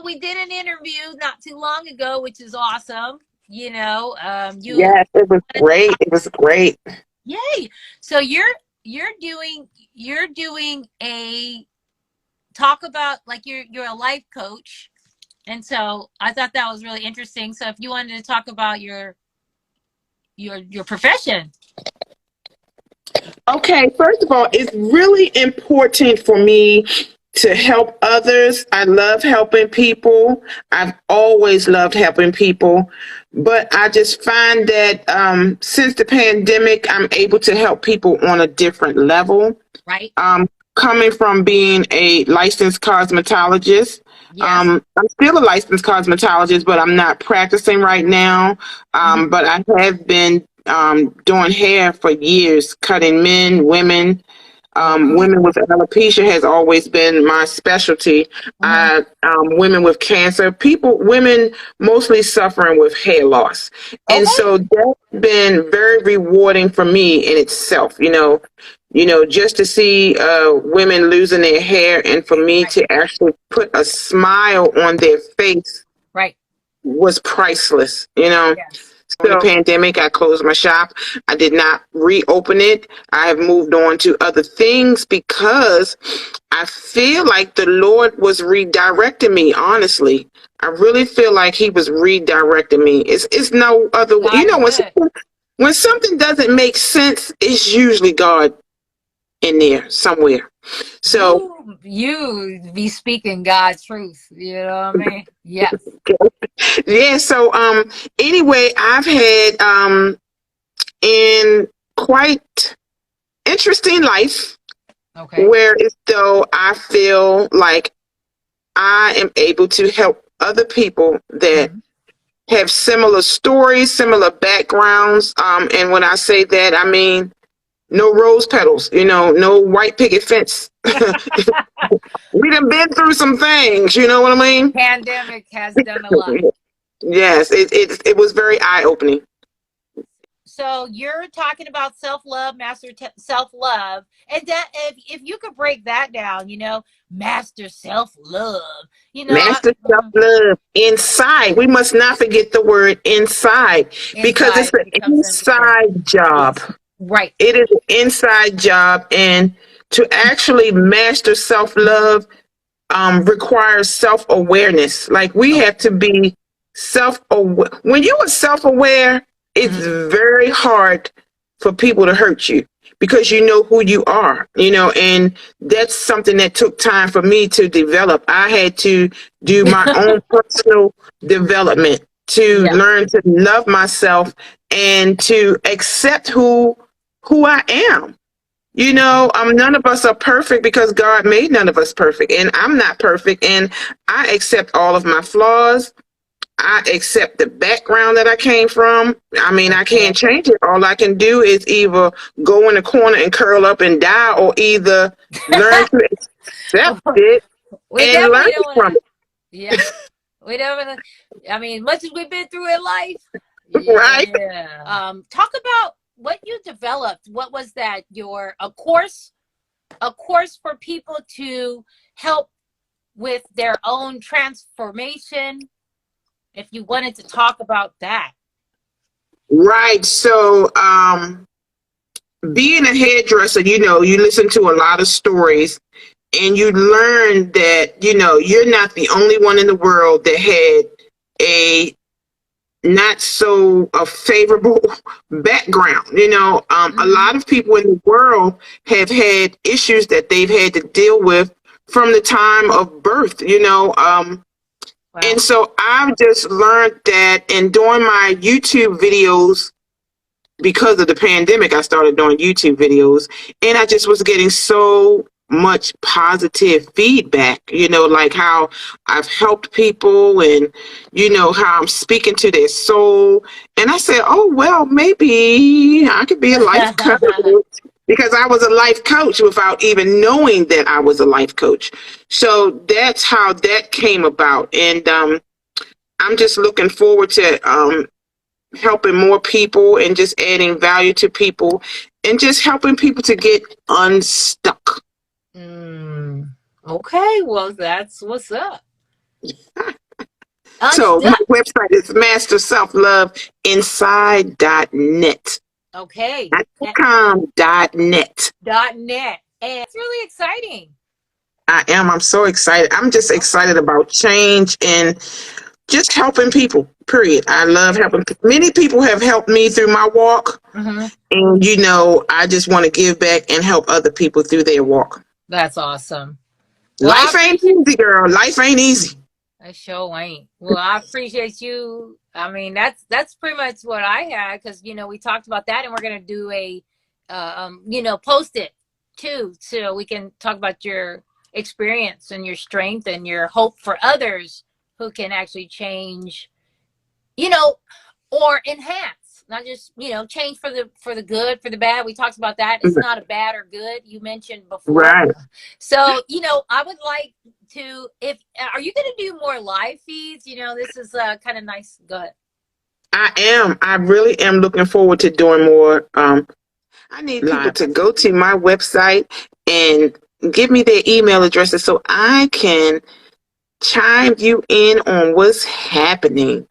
we did an interview not too long ago, which is awesome. You Yes, it was great. It was great. yay. So you're doing a talk about, like, you're a life coach. And so I thought that was really interesting. So if you wanted to talk about your profession. Okay, first of all, it's really important for me to help others. I love helping people. I've always loved helping people. But I just find that since the pandemic, I'm able to help people on a different level. Right? Coming from being a licensed cosmetologist, Yes. I'm still a licensed cosmetologist, but I'm not practicing right now. Mhm. But I have been doing hair for years, cutting men, women. Mhm. Women with alopecia has always been my specialty. Mhm. Women with cancer, women mostly suffering with hair loss. And Okay. so that's been very rewarding for me in itself, just to see women losing their hair and for me Right. to actually put a smile on their face Right. was priceless. Yes. During the pandemic, I closed my shop. I did not reopen it. I have moved on to other things because I feel like the Lord was redirecting me, honestly. I really feel like he was redirecting me. It's no other way. God is good. When something doesn't make sense, it's usually God in there somewhere. So You be speaking God's truth. You know what I mean? Yes. yeah, so anyway, I've had in quite interesting life Okay. where it's though I feel like I am able to help other people that Mhm. have similar stories, similar backgrounds. And when I say that, I mean no rose petals, no white picket fence. We done been through some things, you know what I mean? Pandemic has done a lot. Yes, it was very eye opening. So you're talking about self-love, self-love, and that if you could break that down, master self-love, Master self love inside. We must not forget the word inside because it's inside an becomes important. inside job. Yes. Right. It is an inside job, and to actually master self love requires self awareness. Like we Okay. have to be self aware. When you are self aware, it's Mhm. very hard for people to hurt you because you know who you are, and that's something that took time for me to develop. I had to do my own personal development to Yeah. learn to love myself and to accept who I am. None of us are perfect because God made none of us perfect, and I'm not perfect, and I accept all of my flaws. I accept the background that I came from. I mean, I can't Okay. change it. All I can do is either go in the corner and curl up and die, or either learn to accept it We and learn definitely don't want from to. Yeah. We don't want to. I mean, much as we've been through in life. it, right? Yeah. Talk about what you developed. What was that? A course for people to help with their own transformation. If you wanted to talk about that. Right. So, being a hairdresser, you listen to a lot of stories and you learn that, you're not the only one in the world that had a not so a favorable background. A Mm-hmm. lot of people in the world have had issues that they've had to deal with from the time of birth. And Wow. so I've just learned that in doing my YouTube videos, because of the pandemic, I started doing YouTube videos and I just was getting so much positive feedback, like how I've helped people and, how I'm speaking to their soul. And I said, oh, well, maybe I could be a life coach because I was a life coach without even knowing that I was a life coach. So that's how that came about. And I'm just looking forward to helping more people and just adding value to people and just helping people to get unstuck. Okay, well, that's what's up. So my Unstuck. website is masterselfloveinside.net. Okay. Not .com.net. .net. And it's really exciting. I am. I'm so excited. I'm just excited about change and just helping people, period. I love helping. Many people have helped me through my walk. Mm-hmm. And, I just want to give back and help other people through their walk. That's awesome. Well, Life ain't easy, girl. Life ain't easy. I sure ain't. Well, I appreciate you. I mean, that's pretty much what I had because we talked about that, and we're gonna do a, post it too, so we can talk about your experience and your strength and your hope for others who can actually change, or enhance, not just change for the good, for the bad. We talked about that. It's not a bad or good. You mentioned before. Right. So I would like to. If are you going to do more live feeds? This is kind of nice. Go ahead. I am. I really am looking forward to doing more. I need people to go to my website and give me their email addresses so I can chime you in on what's happening.